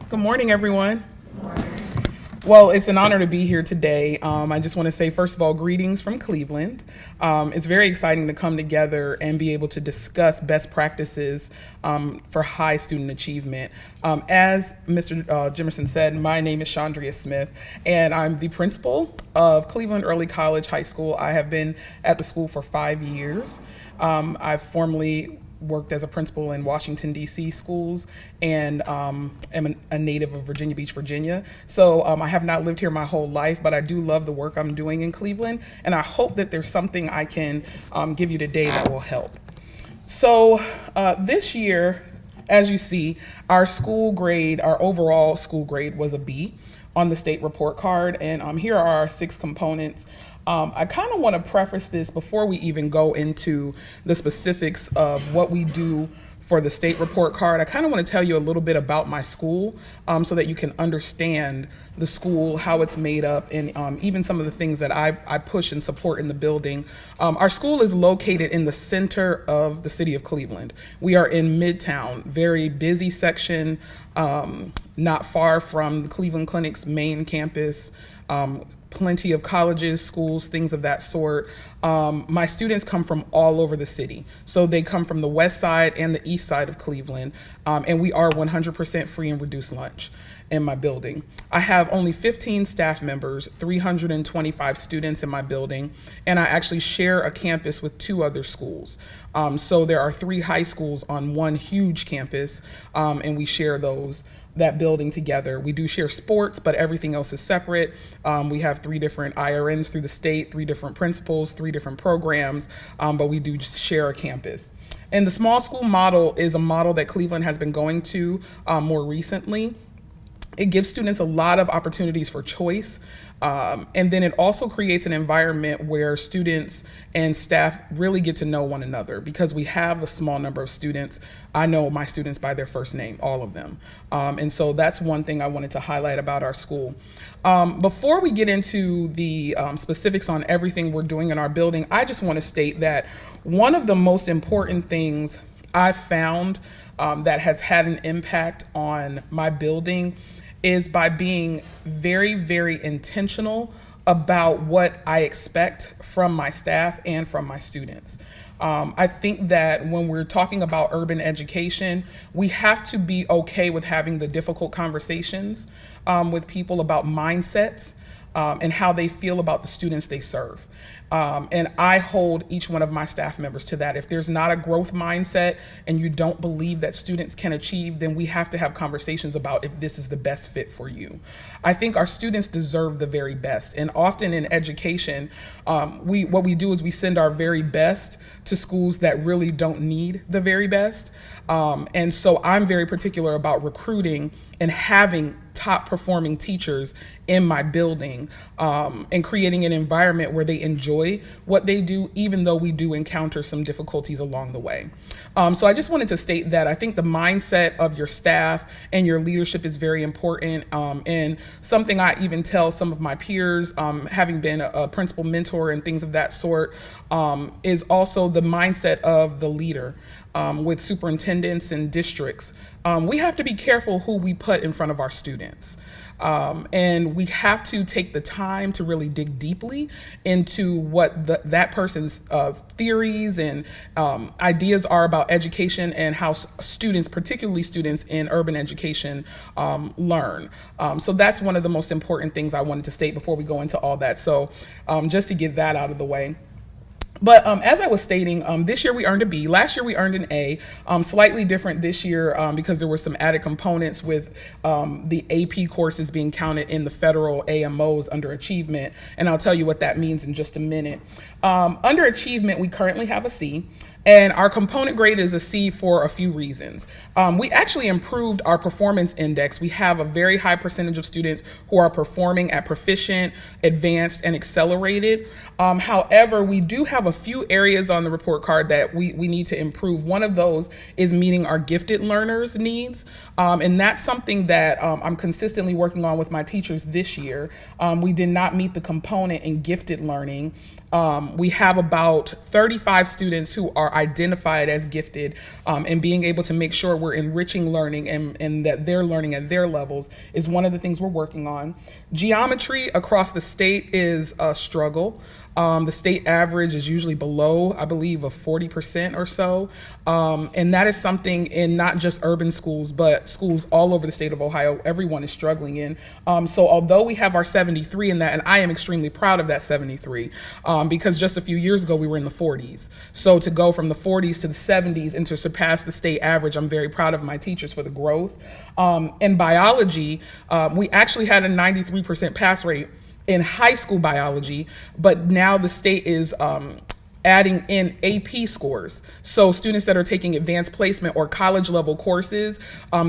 Good morning, everyone. Well, it's an honor to be here today. I just want to say, first of all, greetings from Cleveland. It's very exciting to come together and be able to discuss best practices for high student achievement. As Mr. Jimerson said, my name is Chaundria Smith, and I'm the principal of Cleveland Early College High School. I have been at the school for 5 years. I've formerly worked as a principal in Washington, D.C. schools, and am a native of Virginia Beach, Virginia. So I have not lived here my whole life, but I do love the work I'm doing in Cleveland, and I hope that there's something I can give you today that will help. So this year, as you see, our overall school grade was a B on the state report card, and here are our 6 components. I kind of want to preface this before we even go into the specifics of what we do for the state report card. I kind of want to tell you a little bit about my school so that you can understand the school, how it's made up, and even some of the things that I push and support in the building. Our school is located in the center of the city of Cleveland. We are in Midtown, very busy section, not far from the Cleveland Clinic's main campus. Plenty of colleges, schools, things of that sort. My students come from all over the city. So they come from the west side and the east side of Cleveland. And we are 100% free and reduced lunch in my building. I have only 15 staff members, 325 students in my building, and I actually share a campus with 2 other schools. So there are 3 high schools on one huge campus, and we share that building together. We do share sports, but everything else is separate. We have 3 different IRNs through the state, 3 different principals, 3 different programs, but we do just share a campus. And the small school model is a model that Cleveland has been going to more recently. It gives students a lot of opportunities for choice. And then it also creates an environment where students and staff really get to know one another because we have a small number of students. I know my students by their first name, all of them. And so that's one thing I wanted to highlight about our school. Before we get into the specifics on everything we're doing in our building, I just want to state that one of the most important things I've found that has had an impact on my building is by being very, very intentional about what I expect from my staff and from my students. I think that when we're talking about urban education, we have to be okay with having the difficult conversations with people about mindsets and how they feel about the students they serve. And I hold each one of my staff members to that. If there's not a growth mindset and you don't believe that students can achieve, then we have to have conversations about if this is the best fit for you. I think our students deserve the very best. And often in education, what we do is we send our very best to schools that really don't need the very best. And so I'm very particular about recruiting and having top performing teachers in my building and creating an environment where they enjoy what they do, even though we do encounter some difficulties along the way. So I just wanted to state that I think the mindset of your staff and your leadership is very important. And something I even tell some of my peers, having been a principal mentor and things of that sort, is also the mindset of the leader. With superintendents and districts, we have to be careful who we put in front of our students. And we have to take the time to really dig deeply into what that person's theories and ideas are about education and how students, particularly students in urban education, learn. So that's one of the most important things I wanted to state before we go into all that. So just to get that out of the way. But as I was stating, this year we earned a B. Last year we earned an A. Slightly different this year because there were some added components with the AP courses being counted in the federal AMOs under achievement. And I'll tell you what that means in just a minute. Under achievement, we currently have a C. And our component grade is a C for a few reasons. We actually improved our performance index. We have a very high percentage of students who are performing at proficient, advanced, and accelerated. However, we do have a few areas on the report card that we need to improve. One of those is meeting our gifted learners' needs. And that's something that I'm consistently working on with my teachers this year. We did not meet the component in gifted learning. We have about 35 students who are identified as gifted, and being able to make sure we're enriching learning and that they're learning at their levels is one of the things we're working on. Geometry across the state is a struggle. The state average is usually below, I believe, of 40% or so. And that is something in not just urban schools, but schools all over the state of Ohio, everyone is struggling in. So although we have our 73 in that, and I am extremely proud of that 73, because just a few years ago we were in the 40s. So to go from the 40s to the 70s and to surpass the state average, I'm very proud of my teachers for the growth. In biology, we actually had a 93% pass rate in high school biology, but now the state is adding in AP scores. So students that are taking advanced placement or college level courses,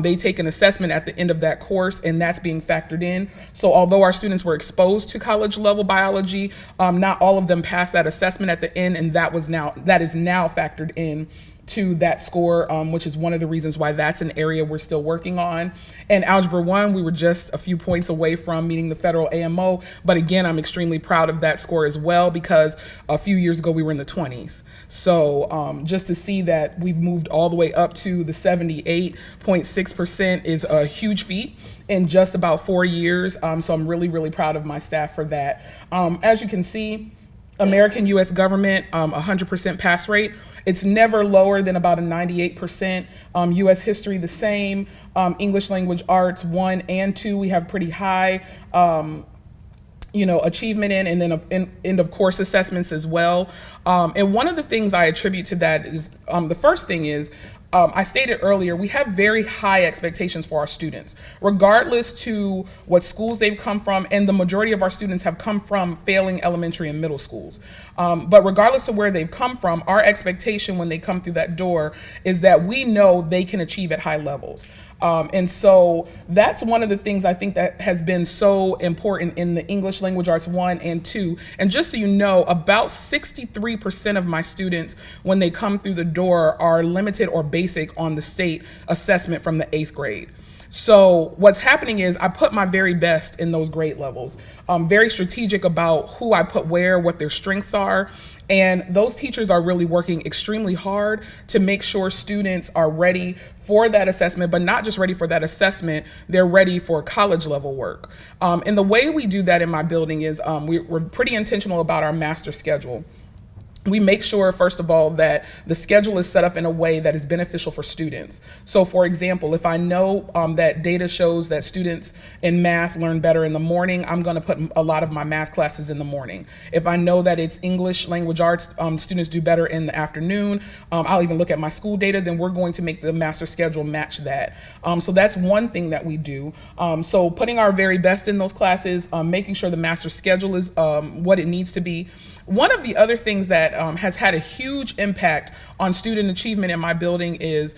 they take an assessment at the end of that course, and that's being factored in. So although our students were exposed to college level biology, not all of them passed that assessment at the end, and that is now factored in to that score, which is one of the reasons why that's an area we're still working on. And Algebra 1, we were just a few points away from meeting the federal AMO, but again, I'm extremely proud of that score as well, because a few years ago we were in the 20s. So just to see that we've moved all the way up to the 78.6% is a huge feat in just about 4 years. So I'm really, really proud of my staff for that. As you can see, American U.S. government, 100% pass rate. It's never lower than about a 98%. U.S. history, the same. English language arts, 1 and 2, we have pretty high achievement in, and then end of course assessments as well. And one of the things I attribute to that is, the first thing is, I stated earlier, we have very high expectations for our students, regardless to what schools they've come from, and the majority of our students have come from failing elementary and middle schools. But regardless of where they've come from, our expectation when they come through that door is that we know they can achieve at high levels. And so that's one of the things I think that has been so important in the English language arts 1 and 2. And just so you know, about 63% of my students, when they come through the door, are limited or basic on the state assessment from the 8th grade. So what's happening is I put my very best in those grade levels. I'm very strategic about who I put where, what their strengths are. And those teachers are really working extremely hard to make sure students are ready for that assessment, but not just ready for that assessment, they're ready for college level work. And the way we do that in my building is we're pretty intentional about our master schedule. We make sure, first of all, that the schedule is set up in a way that is beneficial for students. So for example, if I know that data shows that students in math learn better in the morning, I'm gonna put a lot of my math classes in the morning. If I know that it's English language arts, students do better in the afternoon, I'll even look at my school data, then we're going to make the master schedule match that. So that's one thing that we do. So putting our very best in those classes, making sure the master schedule is what it needs to be. One of the other things that has had a huge impact on student achievement in my building is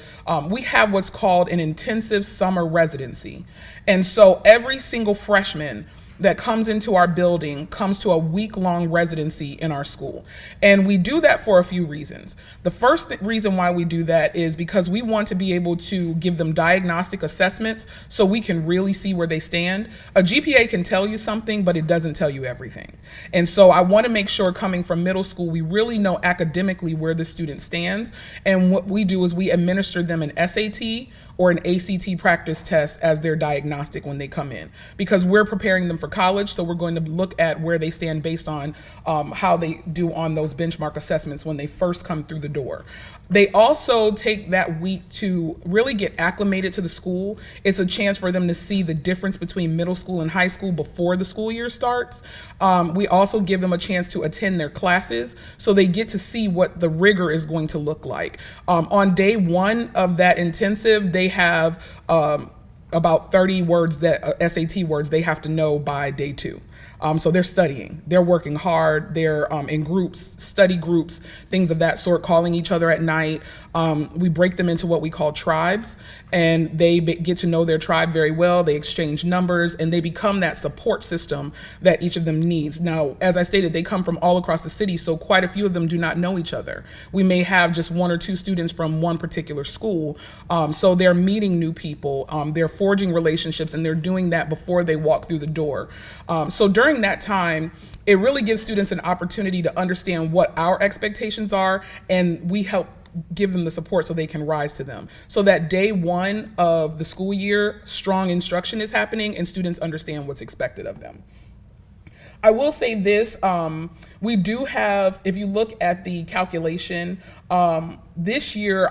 we have what's called an intensive summer residency. And so every single freshman that comes into our building comes to a week-long residency in our school. And we do that for a few reasons. The first reason why we do that is because we want to be able to give them diagnostic assessments so we can really see where they stand. A GPA can tell you something, but it doesn't tell you everything. And so I want to make sure coming from middle school, we really know academically where the student stands. And what we do is we administer them an SAT or an ACT practice test as their diagnostic when they come in, because we're preparing them for college. So we're going to look at where they stand based on how they do on those benchmark assessments when they first come through the door. They also take that week to really get acclimated to the school. It's a chance for them to see the difference between middle school and high school before the school year starts. We also give them a chance to attend their classes so they get to see what the rigor is going to look like. On day 1 of that intensive, they have about 30 words SAT words they have to know by day 2. So they're studying, they're working hard, they're in groups, study groups, things of that sort, calling each other at night. We break them into what we call tribes, and they get to know their tribe very well. They exchange numbers, and they become that support system that each of them needs. Now, as I stated, they come from all across the city, so quite a few of them do not know each other. We may have just 1 or 2 students from one particular school, so they're meeting new people, they're forging relationships, and they're doing that before they walk through the door. So during that time, it really gives students an opportunity to understand what our expectations are, and we help give them the support so they can rise to them. So that day one of the school year, strong instruction is happening and students understand what's expected of them. I will say this, we do have, if you look at the calculation, this year,